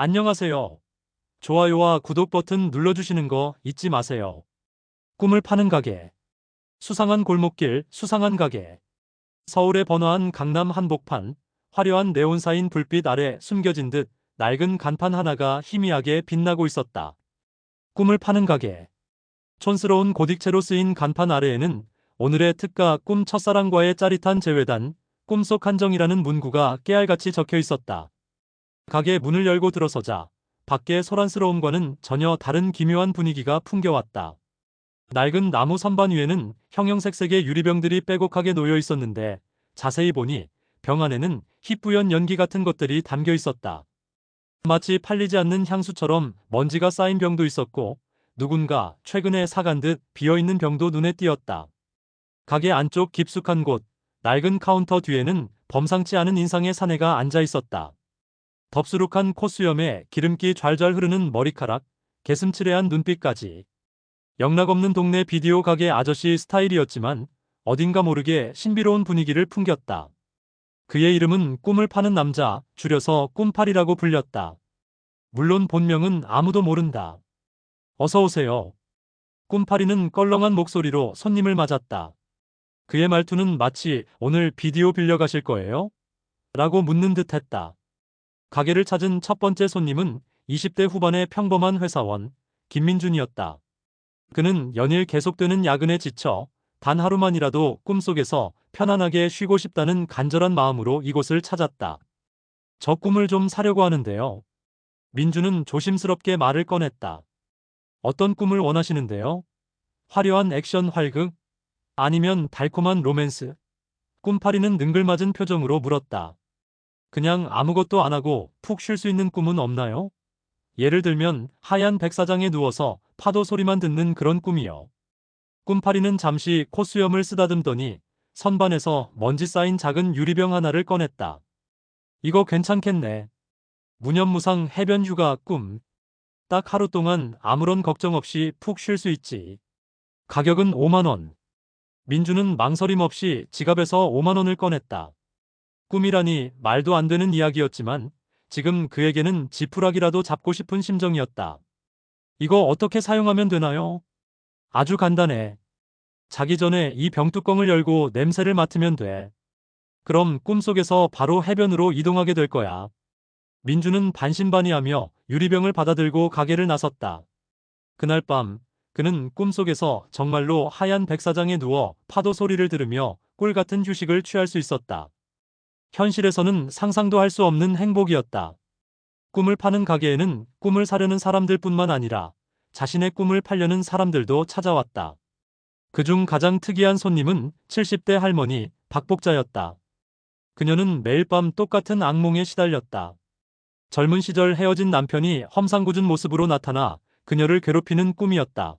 안녕하세요. 좋아요와 구독 버튼 눌러주시는 거 잊지 마세요. 꿈을 파는 가게. 수상한 골목길, 수상한 가게. 서울의 번화한 강남 한복판, 화려한 네온사인 불빛 아래 숨겨진 듯 낡은 간판 하나가 희미하게 빛나고 있었다. 꿈을 파는 가게. 촌스러운 고딕체로 쓰인 간판 아래에는 오늘의 특가 꿈 첫사랑과의 짜릿한 재회단, 꿈속 한정이라는 문구가 깨알같이 적혀 있었다. 가게 문을 열고 들어서자 밖의 소란스러움과는 전혀 다른 기묘한 분위기가 풍겨왔다. 낡은 나무 선반 위에는 형형색색의 유리병들이 빼곡하게 놓여 있었는데 자세히 보니 병 안에는 희뿌연 연기 같은 것들이 담겨 있었다. 마치 팔리지 않는 향수처럼 먼지가 쌓인 병도 있었고 누군가 최근에 사간 듯 비어있는 병도 눈에 띄었다. 가게 안쪽 깊숙한 곳, 낡은 카운터 뒤에는 범상치 않은 인상의 사내가 앉아 있었다. 덥수룩한 콧수염에 기름기 좔좔 흐르는 머리카락, 개슴츠레한 눈빛까지. 영락없는 동네 비디오 가게 아저씨 스타일이었지만 어딘가 모르게 신비로운 분위기를 풍겼다. 그의 이름은 꿈을 파는 남자, 줄여서 꿈팔이라고 불렸다. 물론 본명은 아무도 모른다. 어서 오세요. 꿈팔이는 껄렁한 목소리로 손님을 맞았다. 그의 말투는 마치 오늘 비디오 빌려 가실 거예요? 라고 묻는 듯 했다. 가게를 찾은 첫 번째 손님은 20대 후반의 평범한 회사원, 김민준이었다. 그는 연일 계속되는 야근에 지쳐 단 하루만이라도 꿈속에서 편안하게 쉬고 싶다는 간절한 마음으로 이곳을 찾았다. 저 꿈을 좀 사려고 하는데요. 민준은 조심스럽게 말을 꺼냈다. 어떤 꿈을 원하시는데요? 화려한 액션 활극? 아니면 달콤한 로맨스? 꿈파리는 능글맞은 표정으로 물었다. 그냥 아무것도 안 하고 푹 쉴 수 있는 꿈은 없나요? 예를 들면 하얀 백사장에 누워서 파도 소리만 듣는 그런 꿈이요. 꿈파리는 잠시 콧수염을 쓰다듬더니 선반에서 먼지 쌓인 작은 유리병 하나를 꺼냈다. 이거 괜찮겠네. 무념무상 해변 휴가 꿈. 딱 하루 동안 아무런 걱정 없이 푹 쉴 수 있지. 가격은 5만 원. 민주는 망설임 없이 지갑에서 5만 원을 꺼냈다. 꿈이라니 말도 안 되는 이야기였지만 지금 그에게는 지푸라기라도 잡고 싶은 심정이었다. 이거 어떻게 사용하면 되나요? 아주 간단해. 자기 전에 이 병뚜껑을 열고 냄새를 맡으면 돼. 그럼 꿈속에서 바로 해변으로 이동하게 될 거야. 민주는 반신반의하며 유리병을 받아들고 가게를 나섰다. 그날 밤 그는 꿈속에서 정말로 하얀 백사장에 누워 파도 소리를 들으며 꿀 같은 휴식을 취할 수 있었다. 현실에서는 상상도 할 수 없는 행복이었다. 꿈을 파는 가게에는 꿈을 사려는 사람들뿐만 아니라 자신의 꿈을 팔려는 사람들도 찾아왔다. 그중 가장 특이한 손님은 70대 할머니 박복자였다. 그녀는 매일 밤 똑같은 악몽에 시달렸다. 젊은 시절 헤어진 남편이 험상궂은 모습으로 나타나 그녀를 괴롭히는 꿈이었다.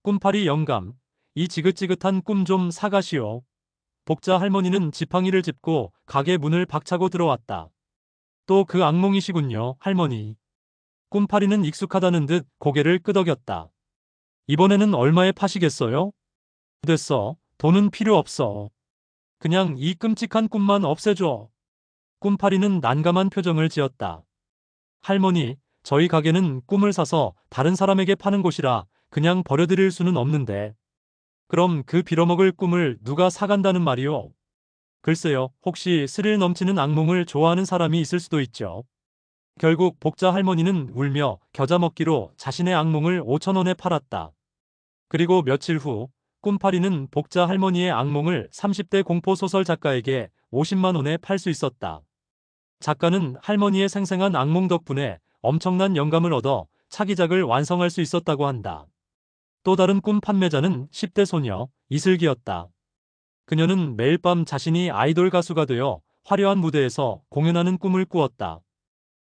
꿈팔이 영감, 이 지긋지긋한 꿈 좀 사가시오. 복자 할머니는 지팡이를 짚고 가게 문을 박차고 들어왔다. 또 그 악몽이시군요, 할머니. 꿈파리는 익숙하다는 듯 고개를 끄덕였다. 이번에는 얼마에 파시겠어요? 됐어. 돈은 필요 없어. 그냥 이 끔찍한 꿈만 없애줘. 꿈파리는 난감한 표정을 지었다. 할머니, 저희 가게는 꿈을 사서 다른 사람에게 파는 곳이라 그냥 버려드릴 수는 없는데. 그럼 그 빌어먹을 꿈을 누가 사간다는 말이오? 글쎄요, 혹시 스릴 넘치는 악몽을 좋아하는 사람이 있을 수도 있죠. 결국 복자 할머니는 울며 겨자 먹기로 자신의 악몽을 5천 원에 팔았다. 그리고 며칠 후 꿈파리는 복자 할머니의 악몽을 30대 공포소설 작가에게 50만 원에 팔 수 있었다. 작가는 할머니의 생생한 악몽 덕분에 엄청난 영감을 얻어 차기작을 완성할 수 있었다고 한다. 또 다른 꿈 판매자는 10대 소녀 이슬기였다. 그녀는 매일 밤 자신이 아이돌 가수가 되어 화려한 무대에서 공연하는 꿈을 꾸었다.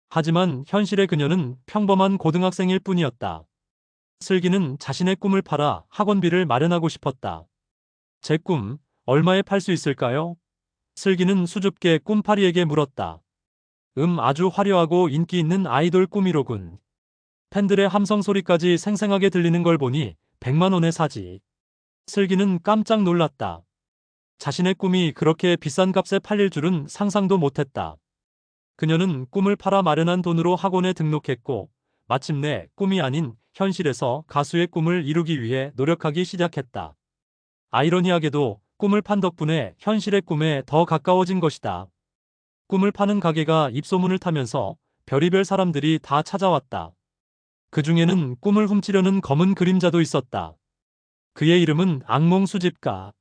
하지만 현실의 그녀는 평범한 고등학생일 뿐이었다. 슬기는 자신의 꿈을 팔아 학원비를 마련하고 싶었다. 제 꿈, 얼마에 팔 수 있을까요? 슬기는 수줍게 꿈파리에게 물었다. 아주 화려하고 인기 있는 아이돌 꿈이로군. 팬들의 함성 소리까지 생생하게 들리는 걸 보니 100만 원에 사지. 슬기는 깜짝 놀랐다. 자신의 꿈이 그렇게 비싼 값에 팔릴 줄은 상상도 못했다. 그녀는 꿈을 팔아 마련한 돈으로 학원에 등록했고 마침내 꿈이 아닌 현실에서 가수의 꿈을 이루기 위해 노력하기 시작했다. 아이러니하게도 꿈을 판 덕분에 현실의 꿈에 더 가까워진 것이다. 꿈을 파는 가게가 입소문을 타면서 별의별 사람들이 다 찾아왔다. 그 중에는 꿈을 훔치려는 검은 그림자도 있었다. 그의 이름은 악몽 수집가.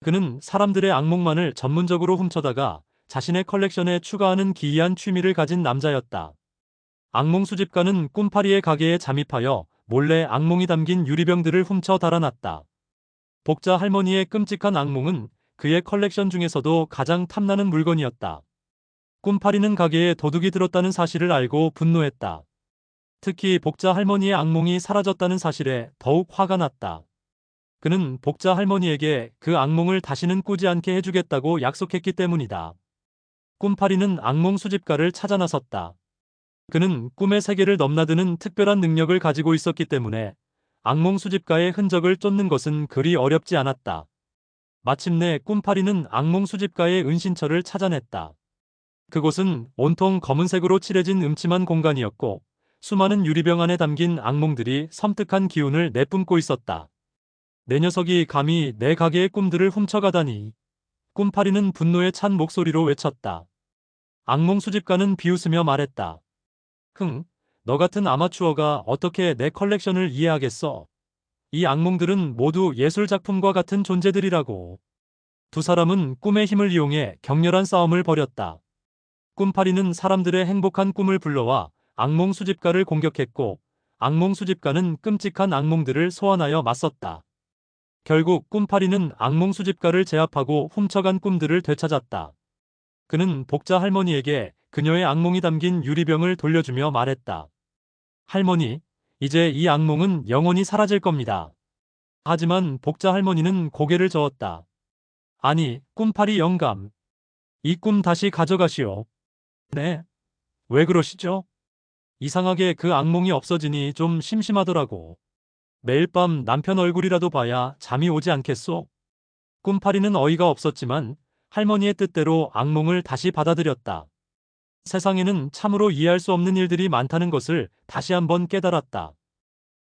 그는 사람들의 악몽만을 전문적으로 훔쳐다가 자신의 컬렉션에 추가하는 기이한 취미를 가진 남자였다. 악몽 수집가는 꿈파리의 가게에 잠입하여 몰래 악몽이 담긴 유리병들을 훔쳐 달아났다. 복자 할머니의 끔찍한 악몽은 그의 컬렉션 중에서도 가장 탐나는 물건이었다. 꿈파리는 가게에 도둑이 들었다는 사실을 알고 분노했다. 특히 복자 할머니의 악몽이 사라졌다는 사실에 더욱 화가 났다. 그는 복자 할머니에게 그 악몽을 다시는 꾸지 않게 해주겠다고 약속했기 때문이다. 꿈파리는 악몽 수집가를 찾아 나섰다. 그는 꿈의 세계를 넘나드는 특별한 능력을 가지고 있었기 때문에 악몽 수집가의 흔적을 쫓는 것은 그리 어렵지 않았다. 마침내 꿈파리는 악몽 수집가의 은신처를 찾아냈다. 그곳은 온통 검은색으로 칠해진 음침한 공간이었고 수많은 유리병 안에 담긴 악몽들이 섬뜩한 기운을 내뿜고 있었다. 내 녀석이 감히 내 가게의 꿈들을 훔쳐가다니. 꿈파리는 분노에 찬 목소리로 외쳤다. 악몽 수집가는 비웃으며 말했다. 너 같은 아마추어가 어떻게 내 컬렉션을 이해하겠어? 이 악몽들은 모두 예술작품과 같은 존재들이라고. 두 사람은 꿈의 힘을 이용해 격렬한 싸움을 벌였다. 꿈파리는 사람들의 행복한 꿈을 불러와 악몽 수집가를 공격했고 악몽 수집가는 끔찍한 악몽들을 소환하여 맞섰다. 결국 꿈파리는 악몽 수집가를 제압하고 훔쳐간 꿈들을 되찾았다. 그는 복자 할머니에게 그녀의 악몽이 담긴 유리병을 돌려주며 말했다. 할머니, 이제 이 악몽은 영원히 사라질 겁니다. 하지만 복자 할머니는 고개를 저었다. 아니, 꿈파리 영감. 이 꿈 다시 가져가시오. 네? 왜 그러시죠? 이상하게 그 악몽이 없어지니 좀 심심하더라고. 매일 밤 남편 얼굴이라도 봐야 잠이 오지 않겠소? 꿈파리는 어이가 없었지만 할머니의 뜻대로 악몽을 다시 받아들였다. 세상에는 참으로 이해할 수 없는 일들이 많다는 것을 다시 한번 깨달았다.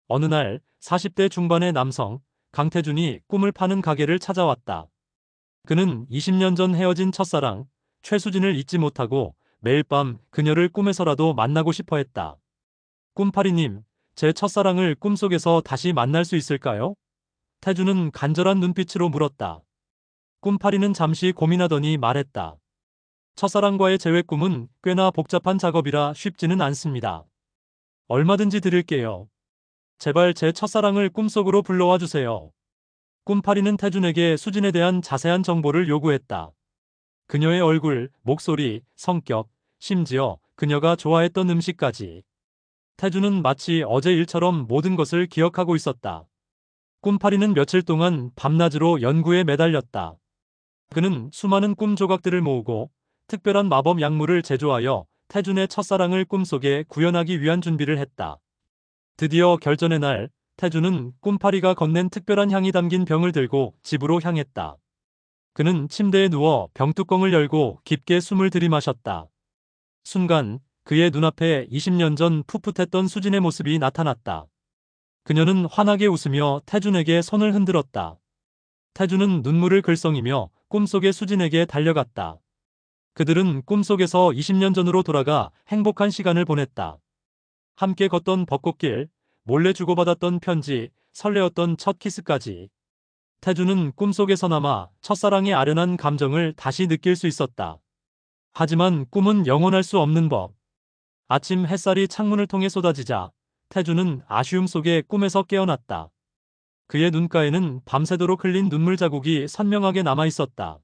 어느 날 40대 중반의 남성 강태준이 꿈을 파는 가게를 찾아왔다. 그는 20년 전 헤어진 첫사랑 최수진을 잊지 못하고 매일 밤 그녀를 꿈에서라도 만나고 싶어 했다. 꿈파리님, 제 첫사랑을 꿈속에서 다시 만날 수 있을까요? 태준은 간절한 눈빛으로 물었다. 꿈파리는 잠시 고민하더니 말했다. 첫사랑과의 재회 꿈은 꽤나 복잡한 작업이라 쉽지는 않습니다. 얼마든지 드릴게요. 제발 제 첫사랑을 꿈속으로 불러와 주세요. 꿈파리는 태준에게 수진에 대한 자세한 정보를 요구했다. 그녀의 얼굴, 목소리, 성격, 심지어 그녀가 좋아했던 음식까지. 태준은 마치 어제 일처럼 모든 것을 기억하고 있었다. 꿈파리는 며칠 동안 밤낮으로 연구에 매달렸다. 그는 수많은 꿈 조각들을 모으고 특별한 마법 약물을 제조하여 태준의 첫사랑을 꿈속에 구현하기 위한 준비를 했다. 드디어 결전의 날, 태준은 꿈파리가 건넨 특별한 향이 담긴 병을 들고 집으로 향했다. 그는 침대에 누워 병뚜껑을 열고 깊게 숨을 들이마셨다. 순간 그의 눈앞에 20년 전 풋풋했던 수진의 모습이 나타났다. 그녀는 환하게 웃으며 태준에게 손을 흔들었다. 태준은 눈물을 글썽이며 꿈속의 수진에게 달려갔다. 그들은 꿈속에서 20년 전으로 돌아가 행복한 시간을 보냈다. 함께 걷던 벚꽃길, 몰래 주고받았던 편지, 설레었던 첫 키스까지. 태준은 꿈속에서나마 첫사랑의 아련한 감정을 다시 느낄 수 있었다. 하지만 꿈은 영원할 수 없는 법. 아침 햇살이 창문을 통해 쏟아지자 태준은 아쉬움 속에 꿈에서 깨어났다. 그의 눈가에는 밤새도록 흘린 눈물 자국이 선명하게 남아 있었다.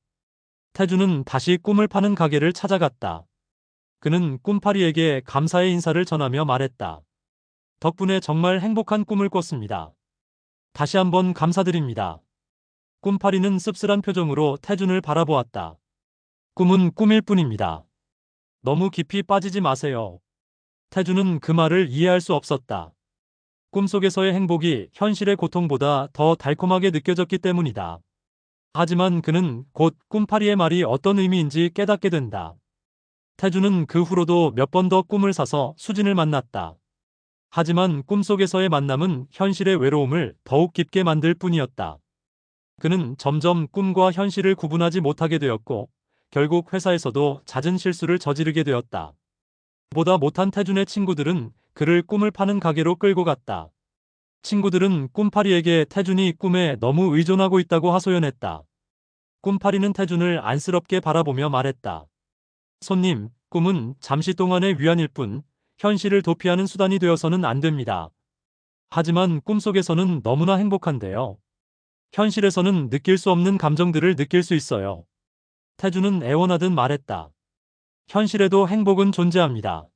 태준은 다시 꿈을 파는 가게를 찾아갔다. 그는 꿈파리에게 감사의 인사를 전하며 말했다. 덕분에 정말 행복한 꿈을 꿨습니다. 다시 한번 감사드립니다. 꿈파리는 씁쓸한 표정으로 태준을 바라보았다. 꿈은 꿈일 뿐입니다. 너무 깊이 빠지지 마세요. 태준은 그 말을 이해할 수 없었다. 꿈속에서의 행복이 현실의 고통보다 더 달콤하게 느껴졌기 때문이다. 하지만 그는 곧 꿈파리의 말이 어떤 의미인지 깨닫게 된다. 태주는 그 후로도 몇 번 더 꿈을 사서 수진을 만났다. 하지만 꿈속에서의 만남은 현실의 외로움을 더욱 깊게 만들 뿐이었다. 그는 점점 꿈과 현실을 구분하지 못하게 되었고 결국 회사에서도 잦은 실수를 저지르게 되었다. 보다 못한 태준의 친구들은 그를 꿈을 파는 가게로 끌고 갔다. 친구들은 꿈파리에게 태준이 꿈에 너무 의존하고 있다고 하소연했다. 꿈파리는 태준을 안쓰럽게 바라보며 말했다. 손님, 꿈은 잠시 동안의 위안일 뿐 현실을 도피하는 수단이 되어서는 안 됩니다. 하지만 꿈속에서는 너무나 행복한데요. 현실에서는 느낄 수 없는 감정들을 느낄 수 있어요. 태준은 애원하듯 말했다. 현실에도 행복은 존재합니다.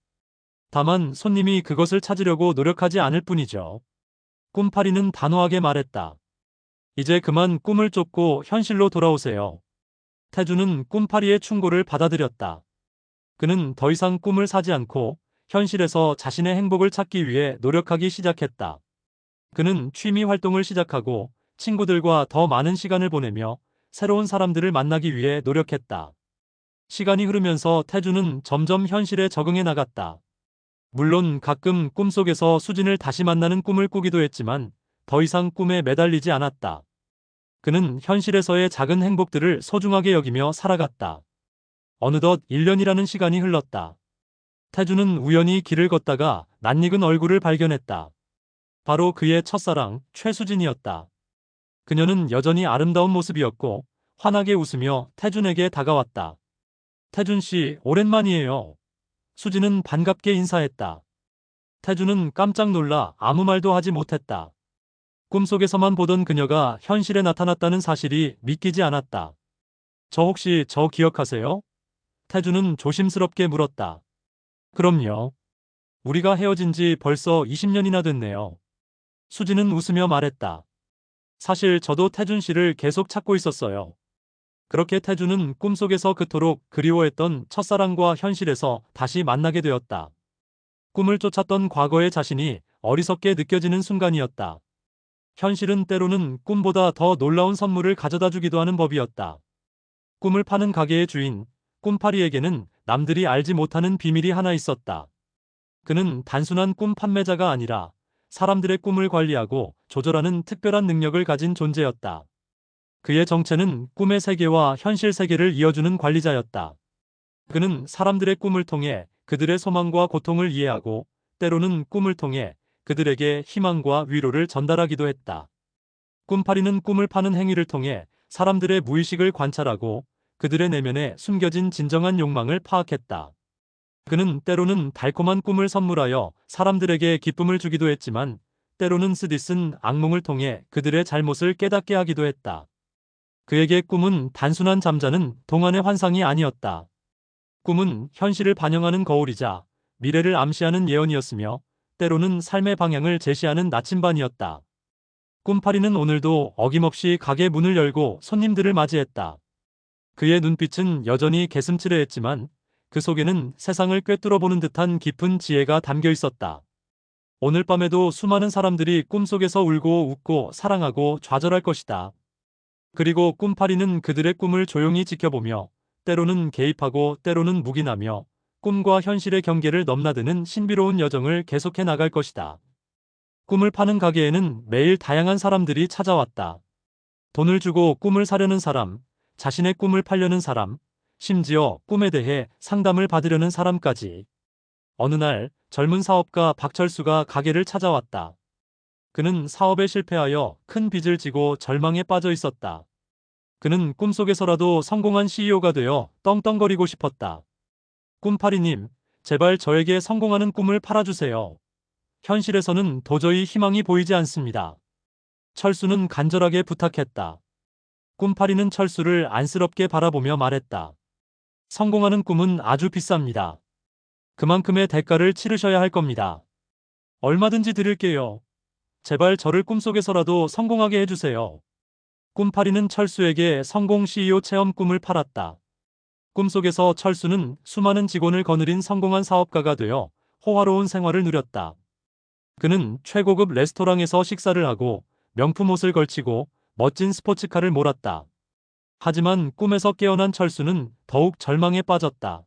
다만 손님이 그것을 찾으려고 노력하지 않을 뿐이죠. 꿈파리는 단호하게 말했다. 이제 그만 꿈을 쫓고 현실로 돌아오세요. 태준은 꿈파리의 충고를 받아들였다. 그는 더 이상 꿈을 사지 않고 현실에서 자신의 행복을 찾기 위해 노력하기 시작했다. 그는 취미 활동을 시작하고 친구들과 더 많은 시간을 보내며 새로운 사람들을 만나기 위해 노력했다. 시간이 흐르면서 태준은 점점 현실에 적응해 나갔다. 물론 가끔 꿈속에서 수진을 다시 만나는 꿈을 꾸기도 했지만 더 이상 꿈에 매달리지 않았다. 그는 현실에서의 작은 행복들을 소중하게 여기며 살아갔다. 어느덧 1년이라는 시간이 흘렀다. 태준은 우연히 길을 걷다가 낯익은 얼굴을 발견했다. 바로 그의 첫사랑 최수진이었다. 그녀는 여전히 아름다운 모습이었고 환하게 웃으며 태준에게 다가왔다. 태준 씨, 오랜만이에요. 수진은 반갑게 인사했다. 태준은 깜짝 놀라 아무 말도 하지 못했다. 꿈속에서만 보던 그녀가 현실에 나타났다는 사실이 믿기지 않았다. 저 혹시 저 기억하세요? 태준은 조심스럽게 물었다. 그럼요. 우리가 헤어진 지 벌써 20년이나 됐네요. 수진은 웃으며 말했다. 사실 저도 태준 씨를 계속 찾고 있었어요. 그렇게 태준은 꿈속에서 그토록 그리워했던 첫사랑과 현실에서 다시 만나게 되었다. 꿈을 쫓았던 과거의 자신이 어리석게 느껴지는 순간이었다. 현실은 때로는 꿈보다 더 놀라운 선물을 가져다 주기도 하는 법이었다. 꿈을 파는 가게의 주인, 꿈파리에게는 남들이 알지 못하는 비밀이 하나 있었다. 그는 단순한 꿈 판매자가 아니라 사람들의 꿈을 관리하고 조절하는 특별한 능력을 가진 존재였다. 그의 정체는 꿈의 세계와 현실 세계를 이어주는 관리자였다. 그는 사람들의 꿈을 통해 그들의 소망과 고통을 이해하고 때로는 꿈을 통해 그들에게 희망과 위로를 전달하기도 했다. 꿈파리는 꿈을 파는 행위를 통해 사람들의 무의식을 관찰하고 그들의 내면에 숨겨진 진정한 욕망을 파악했다. 그는 때로는 달콤한 꿈을 선물하여 사람들에게 기쁨을 주기도 했지만 때로는 쓰디쓴 악몽을 통해 그들의 잘못을 깨닫게 하기도 했다. 그에게 꿈은 단순한 잠자는 동안의 환상이 아니었다. 꿈은 현실을 반영하는 거울이자 미래를 암시하는 예언이었으며 때로는 삶의 방향을 제시하는 나침반이었다. 꿈파리는 오늘도 어김없이 가게 문을 열고 손님들을 맞이했다. 그의 눈빛은 여전히 개슴츠레했지만 그 속에는 세상을 꿰뚫어보는 듯한 깊은 지혜가 담겨 있었다. 오늘 밤에도 수많은 사람들이 꿈속에서 울고 웃고 사랑하고 좌절할 것이다. 그리고 꿈파리는 그들의 꿈을 조용히 지켜보며 때로는 개입하고 때로는 묵인하며 꿈과 현실의 경계를 넘나드는 신비로운 여정을 계속해 나갈 것이다. 꿈을 파는 가게에는 매일 다양한 사람들이 찾아왔다. 돈을 주고 꿈을 사려는 사람, 자신의 꿈을 팔려는 사람, 심지어 꿈에 대해 상담을 받으려는 사람까지. 어느 날 젊은 사업가 박철수가 가게를 찾아왔다. 그는 사업에 실패하여 큰 빚을 지고 절망에 빠져 있었다. 그는 꿈속에서라도 성공한 CEO가 되어 떵떵거리고 싶었다. 꿈파리님, 제발 저에게 성공하는 꿈을 팔아주세요. 현실에서는 도저히 희망이 보이지 않습니다. 철수는 간절하게 부탁했다. 꿈파리는 철수를 안쓰럽게 바라보며 말했다. 성공하는 꿈은 아주 비쌉니다. 그만큼의 대가를 치르셔야 할 겁니다. 얼마든지 드릴게요. 제발 저를 꿈속에서라도 성공하게 해주세요. 꿈파리는 철수에게 성공 CEO 체험 꿈을 팔았다. 꿈속에서 철수는 수많은 직원을 거느린 성공한 사업가가 되어 호화로운 생활을 누렸다. 그는 최고급 레스토랑에서 식사를 하고 명품 옷을 걸치고 멋진 스포츠카를 몰았다. 하지만 꿈에서 깨어난 철수는 더욱 절망에 빠졌다.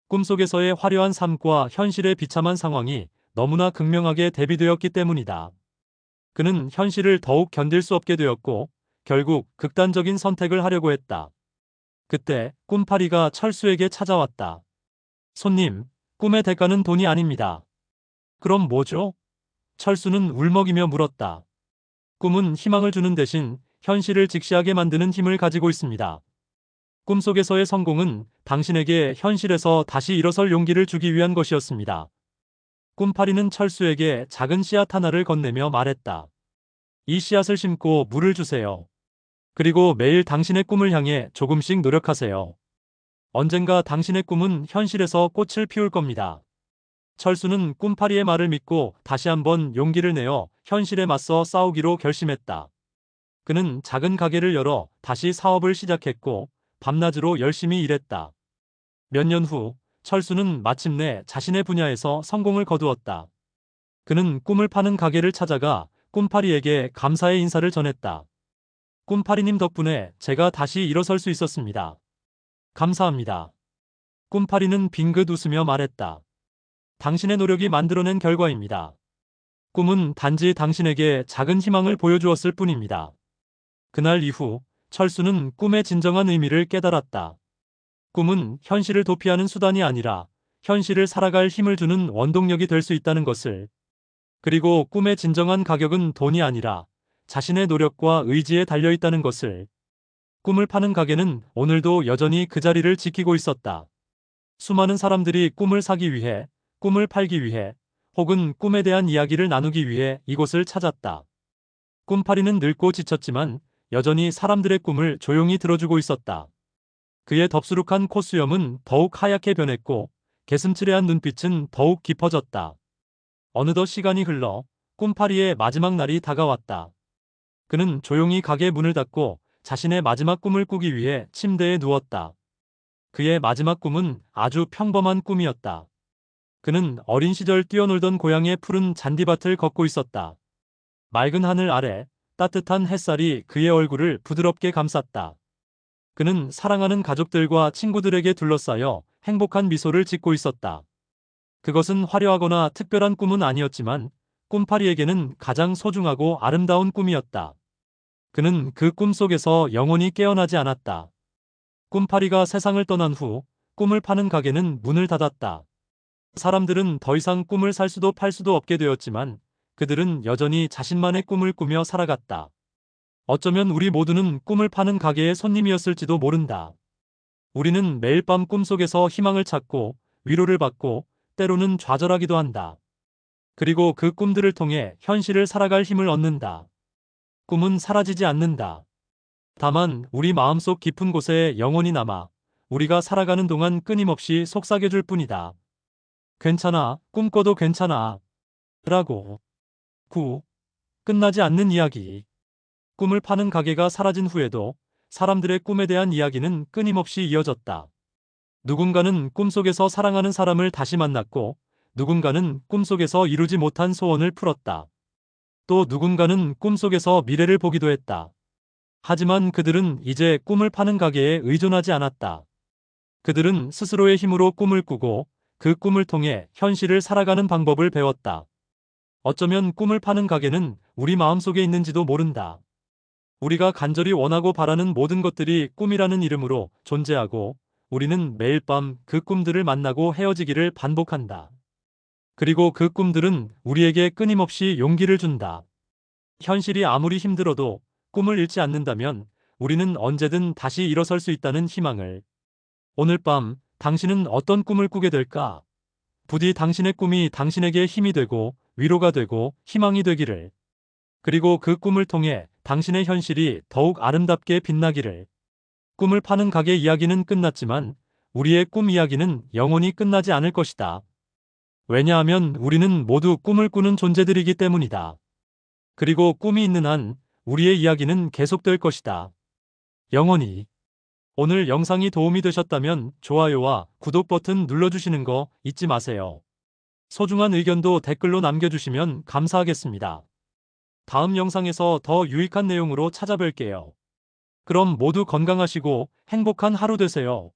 꿈속에서의 화려한 삶과 현실의 비참한 상황이 너무나 극명하게 대비되었기 때문이다. 그는 현실을 더욱 견딜 수 없게 되었고 결국 극단적인 선택을 하려고 했다. 그때 꿈파리가 철수에게 찾아왔다. 손님, 꿈의 대가는 돈이 아닙니다. 그럼 뭐죠? 철수는 울먹이며 물었다. 꿈은 희망을 주는 대신 현실을 직시하게 만드는 힘을 가지고 있습니다. 꿈속에서의 성공은 당신에게 현실에서 다시 일어설 용기를 주기 위한 것이었습니다. 꿈파리는 철수에게 작은 씨앗 하나를 건네며 말했다. 이 씨앗을 심고 물을 주세요. 그리고 매일 당신의 꿈을 향해 조금씩 노력하세요. 언젠가 당신의 꿈은 현실에서 꽃을 피울 겁니다. 철수는 꿈파리의 말을 믿고 다시 한번 용기를 내어 현실에 맞서 싸우기로 결심했다. 그는 작은 가게를 열어 다시 사업을 시작했고 밤낮으로 열심히 일했다. 몇 년 후 철수는 마침내 자신의 분야에서 성공을 거두었다. 그는 꿈을 파는 가게를 찾아가 꿈파리에게 감사의 인사를 전했다. 꿈파리님 덕분에 제가 다시 일어설 수 있었습니다. 감사합니다. 꿈파리는 빙긋 웃으며 말했다. 당신의 노력이 만들어낸 결과입니다. 꿈은 단지 당신에게 작은 희망을 보여주었을 뿐입니다. 그날 이후 철수는 꿈의 진정한 의미를 깨달았다. 꿈은 현실을 도피하는 수단이 아니라 현실을 살아갈 힘을 주는 원동력이 될 수 있다는 것을, 그리고 꿈의 진정한 가격은 돈이 아니라 자신의 노력과 의지에 달려 있다는 것을. 꿈을 파는 가게는 오늘도 여전히 그 자리를 지키고 있었다. 수많은 사람들이 꿈을 사기 위해, 꿈을 팔기 위해, 혹은 꿈에 대한 이야기를 나누기 위해 이곳을 찾았다. 꿈파리는 늙고 지쳤지만 여전히 사람들의 꿈을 조용히 들어주고 있었다. 그의 덥수룩한 콧수염은 더욱 하얗게 변했고 개슴츠레한 눈빛은 더욱 깊어졌다. 어느덧 시간이 흘러 꿈파리의 마지막 날이 다가왔다. 그는 조용히 가게 문을 닫고 자신의 마지막 꿈을 꾸기 위해 침대에 누웠다. 그의 마지막 꿈은 아주 평범한 꿈이었다. 그는 어린 시절 뛰어놀던 고향의 푸른 잔디밭을 걷고 있었다. 맑은 하늘 아래 따뜻한 햇살이 그의 얼굴을 부드럽게 감쌌다. 그는 사랑하는 가족들과 친구들에게 둘러싸여 행복한 미소를 짓고 있었다. 그것은 화려하거나 특별한 꿈은 아니었지만 꿈파리에게는 가장 소중하고 아름다운 꿈이었다. 그는 그 꿈 속에서 영원히 깨어나지 않았다. 꿈파리가 세상을 떠난 후 꿈을 파는 가게는 문을 닫았다. 사람들은 더 이상 꿈을 살 수도 팔 수도 없게 되었지만 그들은 여전히 자신만의 꿈을 꾸며 살아갔다. 어쩌면 우리 모두는 꿈을 파는 가게의 손님이었을지도 모른다. 우리는 매일 밤 꿈속에서 희망을 찾고 위로를 받고 때로는 좌절하기도 한다. 그리고 그 꿈들을 통해 현실을 살아갈 힘을 얻는다. 꿈은 사라지지 않는다. 다만 우리 마음속 깊은 곳에 영원히 남아 우리가 살아가는 동안 끊임없이 속삭여줄 뿐이다. 괜찮아, 꿈꿔도 괜찮아. 라고. 끝나지 않는 이야기. 꿈을 파는 가게가 사라진 후에도 사람들의 꿈에 대한 이야기는 끊임없이 이어졌다. 누군가는 꿈속에서 사랑하는 사람을 다시 만났고, 누군가는 꿈속에서 이루지 못한 소원을 풀었다. 또 누군가는 꿈속에서 미래를 보기도 했다. 하지만 그들은 이제 꿈을 파는 가게에 의존하지 않았다. 그들은 스스로의 힘으로 꿈을 꾸고 그 꿈을 통해 현실을 살아가는 방법을 배웠다. 어쩌면 꿈을 파는 가게는 우리 마음속에 있는지도 모른다. 우리가 간절히 원하고 바라는 모든 것들이 꿈이라는 이름으로 존재하고 우리는 매일 밤 그 꿈들을 만나고 헤어지기를 반복한다. 그리고 그 꿈들은 우리에게 끊임없이 용기를 준다. 현실이 아무리 힘들어도 꿈을 잃지 않는다면 우리는 언제든 다시 일어설 수 있다는 희망을. 오늘 밤 당신은 어떤 꿈을 꾸게 될까? 부디 당신의 꿈이 당신에게 힘이 되고 위로가 되고 희망이 되기를. 그리고 그 꿈을 통해 당신의 현실이 더욱 아름답게 빛나기를. 꿈을 파는 가게 이야기는 끝났지만 우리의 꿈 이야기는 영원히 끝나지 않을 것이다. 왜냐하면 우리는 모두 꿈을 꾸는 존재들이기 때문이다. 그리고 꿈이 있는 한 우리의 이야기는 계속될 것이다. 영원히. 오늘 영상이 도움이 되셨다면 좋아요와 구독 버튼 눌러주시는 거 잊지 마세요. 소중한 의견도 댓글로 남겨주시면 감사하겠습니다. 다음 영상에서 더 유익한 내용으로 찾아뵐게요. 그럼 모두 건강하시고 행복한 하루 되세요.